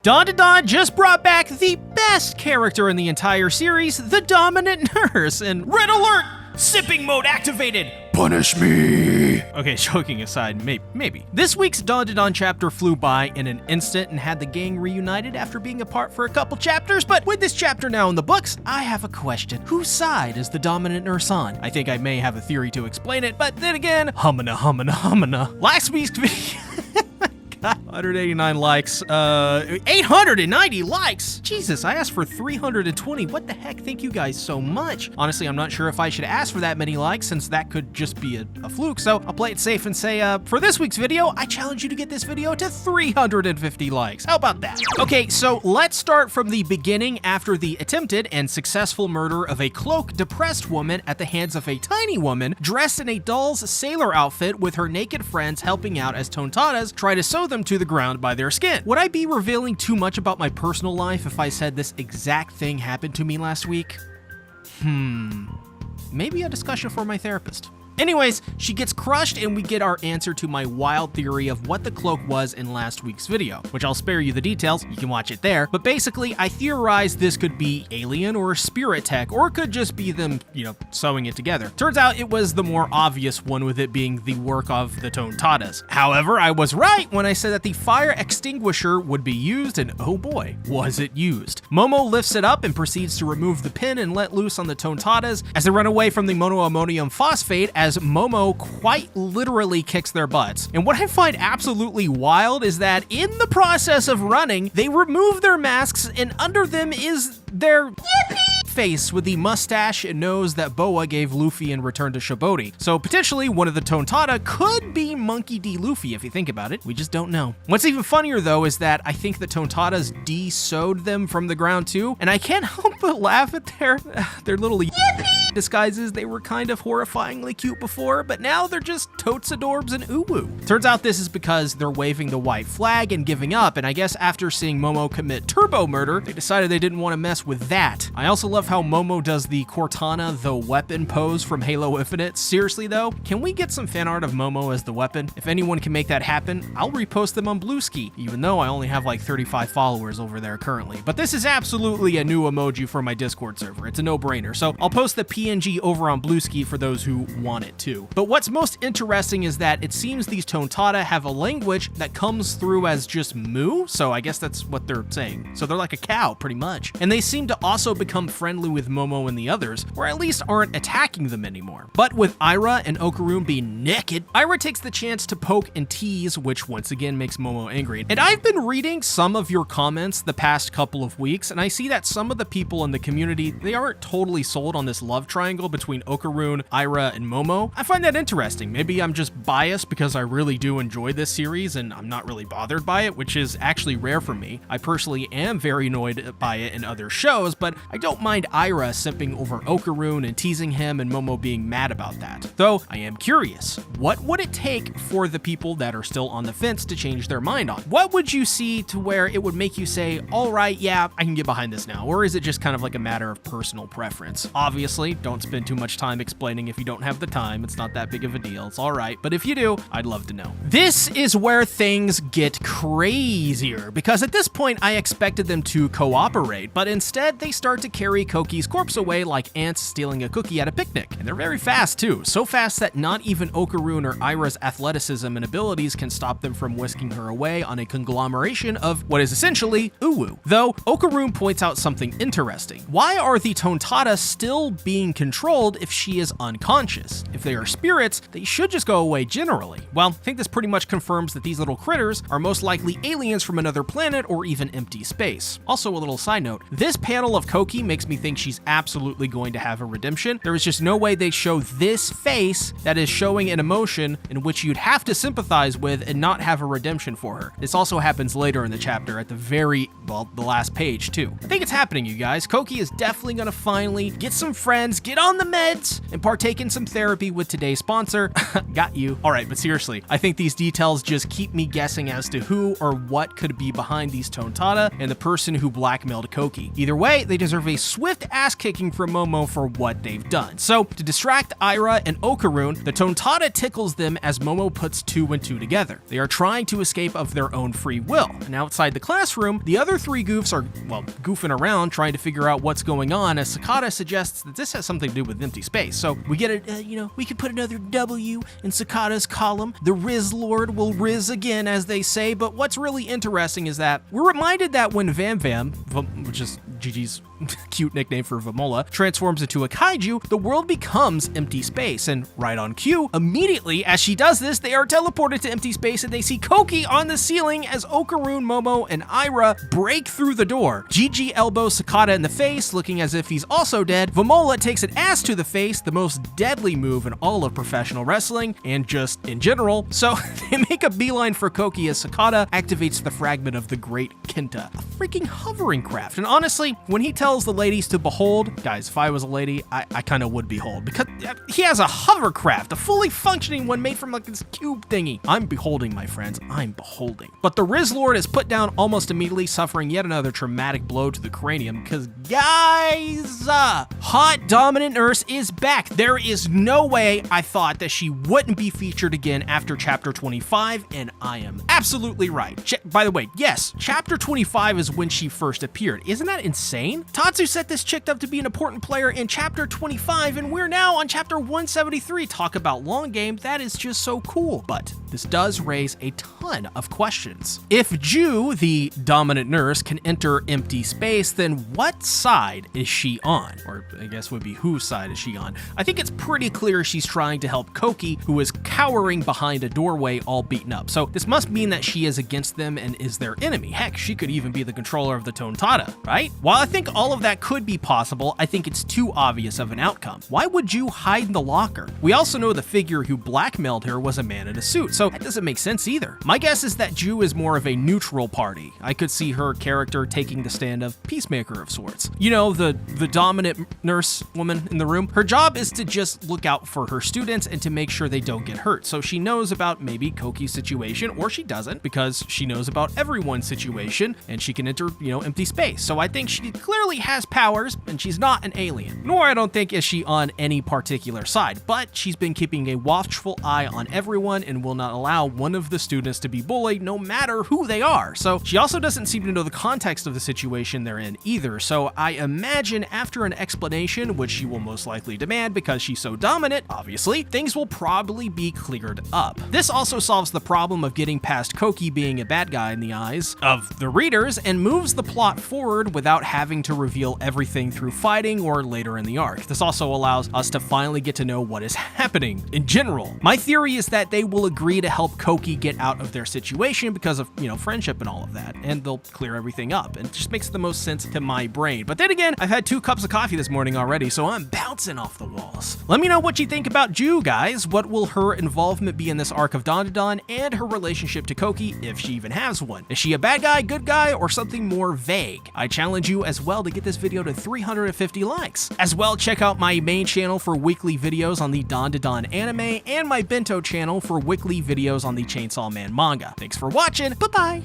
Dandadan just brought back the best character in the entire series, the dominant nurse, and red alert! Sipping mode activated! Punish me! Okay, joking aside, maybe. This week's Dandadan chapter flew by in an instant and had the gang reunited after being apart for a couple chapters, but with this chapter now in the books, I have a question. Whose side is the dominant nurse on? I think I may have a theory to explain it, but then again, humana. Last week's video... 189 likes, 890 likes! Jesus, I asked for 320. What the heck? Thank you guys so much. Honestly, I'm not sure if I should ask for that many likes since that could just be a fluke, so I'll play it safe and say, for this week's video, I challenge you to get this video to 350 likes. How about that? Okay, so let's start from the beginning after the attempted and successful murder of a cloak-depressed woman at the hands of a tiny woman dressed in a doll's sailor outfit with her naked friends helping out as Tonatas try to sew them to the ground by their skin. Would I be revealing too much about my personal life if I said this exact thing happened to me last week? Maybe a discussion for my therapist. Anyways, she gets crushed and we get our answer to my wild theory of what the cloak was in last week's video, which I'll spare you the details, you can watch it there, but basically I theorized this could be alien or spirit tech, or it could just be them, sewing it together. Turns out it was the more obvious one, with it being the work of the Tonatas. However, I was right when I said that the fire extinguisher would be used, and oh boy, was it used. Momo lifts it up and proceeds to remove the pin and let loose on the Tonatas as they run away from the monoammonium phosphate, as Momo quite literally kicks their butts. And what I find absolutely wild is that in the process of running, they remove their masks and under them is their face with the mustache and nose that Boa gave Luffy in Return to Shibodi. So potentially one of the Tonata could be Monkey D. Luffy if you think about it. We just don't know. What's even funnier though is that I think the Tonata's de-sewed them from the ground too, and I can't help but laugh at their little disguises. They were kind of horrifyingly cute before, but now they're just totes adorbs and uwu. Turns out this is because they're waving the white flag and giving up, and I guess after seeing Momo commit turbo murder, they decided they didn't want to mess with that. I also love how Momo does the Cortana the weapon pose from Halo Infinite. Seriously though, can we get some fan art of Momo as the weapon? If anyone can make that happen, I'll repost them on Bluesky, even though I only have like 35 followers over there currently. But this is absolutely a new emoji for my Discord server. It's a no-brainer, so I'll post the PNG over on Bluesky for those who want it too. But what's most interesting is that it seems these Tonata have a language that comes through as just moo, so I guess that's what they're saying. So they're like a cow, pretty much. And they seem to also become friendly with Momo and the others, or at least aren't attacking them anymore. But with Aira and Okaroon being naked, Aira takes the chance to poke and tease, which once again makes Momo angry. And I've been reading some of your comments the past couple of weeks, and I see that some of the people in the community, they aren't totally sold on this love triangle between Okaroon, Aira, and Momo. I find that interesting. Maybe I'm just biased because I really do enjoy this series and I'm not really bothered by it, which is actually rare for me. I personally am very annoyed by it in other shows, but I don't mind Aira simping over Okaroon and teasing him and Momo being mad about that. Though, I am curious, what would it take for the people that are still on the fence to change their mind on? What would you see to where it would make you say, all right, yeah, I can get behind this now? Or is it just kind of like a matter of personal preference? Obviously, don't spend too much time explaining if you don't have the time. It's not that big of a deal. It's all right. But if you do, I'd love to know. This is where things get crazier, because at this point, I expected them to cooperate, but instead they start to carry Koki's corpse away like ants stealing a cookie at a picnic. And they're very fast too, so fast that not even Okaroon or Aira's athleticism and abilities can stop them from whisking her away on a conglomeration of what is essentially uwu. Though, Okaroon points out something interesting. Why are the Tonata still being controlled if she is unconscious? If they are spirits, they should just go away generally. Well, I think this pretty much confirms that these little critters are most likely aliens from another planet or even empty space. Also, a little side note, this panel of Koki makes me think she's absolutely going to have a redemption. There is just no way they show this face that is showing an emotion in which you'd have to sympathize with and not have a redemption for her. This also happens later in the chapter at the last page too. I think it's happening, you guys. Koki is definitely gonna finally get some friends, get on the meds, and partake in some therapy with today's sponsor. Got you. All right, but seriously, I think these details just keep me guessing as to who or what could be behind these Tonata and the person who blackmailed Koki. Either way, they deserve a swift swift ass kicking from Momo for what they've done. So, to distract Aira and Okarun, the Tonata tickles them as Momo puts 2 and 2 together. They are trying to escape of their own free will. And outside the classroom, the other 3 goofs are, well, goofing around trying to figure out what's going on, as Sakata suggests that this has something to do with empty space. So we get we could put another W in Sakata's column. The Riz Lord will Riz again, as they say. But what's really interesting is that we're reminded that when Vam, which is Gigi's cute nickname for Vamola, transforms into a kaiju, the world becomes empty space. And right on cue, immediately as she does this, they are teleported to empty space and they see Koki on the ceiling as Okarun, Momo, and Aira break through the door. Gigi elbows Sakata in the face, looking as if he's also dead. Vamola takes an ass to the face, the most deadly move in all of professional wrestling, and just in general. So they make a beeline for Koki as Sakata activates the fragment of the Great Kenta, a freaking hovering craft. And honestly, when he tells the ladies to behold, guys, if I was a lady, I kind of would behold, because he has a hovercraft, a fully functioning one made from like this cube thingy. I'm beholding, my friends, I'm beholding. But the Riz Lord is put down almost immediately, suffering yet another traumatic blow to the cranium, because guys, hot dominant nurse is back. There is no way I thought that she wouldn't be featured again after chapter 25, and I am absolutely right. By the way, yes, chapter 25 is when she first appeared. Isn't that insane? Tatsu set this chick up to be an important player in chapter 25, and we're now on chapter 173. Talk about long game, that is just so cool. But this does raise a ton of questions. If Ju, the dominant nurse, can enter empty space, then what side is she on? Or I guess would be whose side is she on? I think it's pretty clear she's trying to help Koki, who is cowering behind a doorway all beaten up. So this must mean that she is against them and is their enemy. Heck, she could even be the controller of the Tonata, right? While I think all of that could be possible, I think it's too obvious of an outcome. Why would Ju hide in the locker? We also know the figure who blackmailed her was a man in a suit, so that doesn't make sense either. My guess is that Ju is more of a neutral party. I could see her character taking the stand of peacemaker of sorts. You know, the dominant nurse woman in the room. Her job is to just look out for her students and to make sure they don't get hurt. So she knows about maybe Koki's situation, or she doesn't, because she knows about everyone's situation and she can enter, empty space. So I think she clearly has powers and she's not an alien. Nor I don't think is she on any particular side, but she's been keeping a watchful eye on everyone and will not allow one of the students to be bullied no matter who they are. So she also doesn't seem to know the context of the situation they're in either. So I imagine after an explanation, which she will most likely demand because she's so dominant, obviously, things will probably be cleared up. This also solves the problem of getting past Koki being a bad guy in the eyes of the readers and moves the plot forward without having to reveal everything through fighting or later in the arc. This also allows us to finally get to know what is happening in general. My theory is that they will agree to help Koki get out of their situation because of, friendship and all of that, and they'll clear everything up. And it just makes the most sense to my brain. But then again, I've had 2 cups of coffee this morning already, so I'm bouncing off the walls. Let me know what you think about Ju, guys. What will her involvement be in this arc of Dandadan and her relationship to Koki, if she even has one? Is she a bad guy, good guy, or something more vague? I challenge you as well to get this video to 350 likes. As well, check out my main channel for weekly videos on the Dandadan anime and my Bento channel for weekly videos on the Chainsaw Man manga. Thanks for watching. Bye-bye.